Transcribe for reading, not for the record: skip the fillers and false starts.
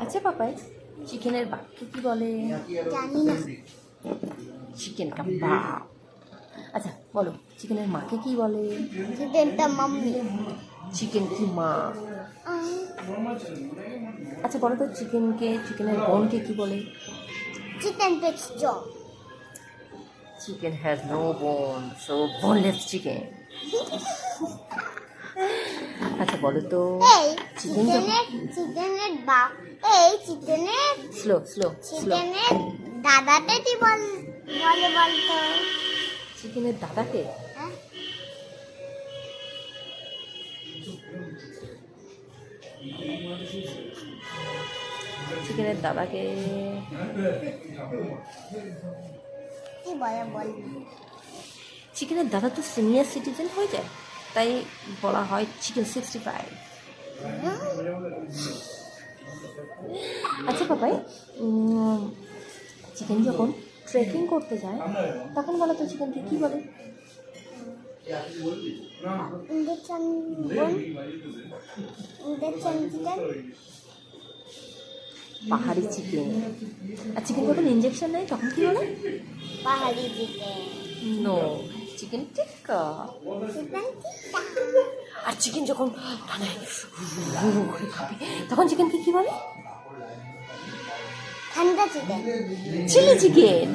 আচ্ছা পাপাই, চিকেনের বাপকে কি বলে? জানি না। চিকেন কাবাব। আচ্ছা বলো, চিকেনের মাকে কি বলে? চিকেনটা মাম্মি। চিকেন কি মা? আচ্ছা বলো তো, চিকেনের বোনকে কি বলে? Chicken texture. Chicken has no bone, so boneless chicken. আচ্ছা বলো তো, এই চিকেন চিকেনের বাপ, এই চিকেনের স্লো স্লো স্লো চিকেনের দাদাটা কি বলে বলতো? চিকেনের দাদাকে? হ্যাঁ? চিকেনের দাদাকে কি বলে বল। চিকেনের দাদা তো সিনিয়র সিটিজেন হয়ে যায়, তাই বলা হয় চিকেন 65। আচ্ছা পাপাই, চিকেন যখন ট্রেকিং করতে যায় তখন বলো তো চিকেনকে কি বলে? ইঞ্জেকশন বোন, ইঞ্জেকশন চিকেন। পাহাড়ি চিকেন। আর চিকেন যখন ইঞ্জেকশন নেয় তখন কি বলে? পাহাড়ি চিকেন। নো, চিকেন টিক্কা। চিকেন টিক্কা। আর চিকেন যখন ঠান্ডায় করে খাবে তখন চিকেনকে কি বলে? ঠান্ডা চিকেন। Chilli chicken.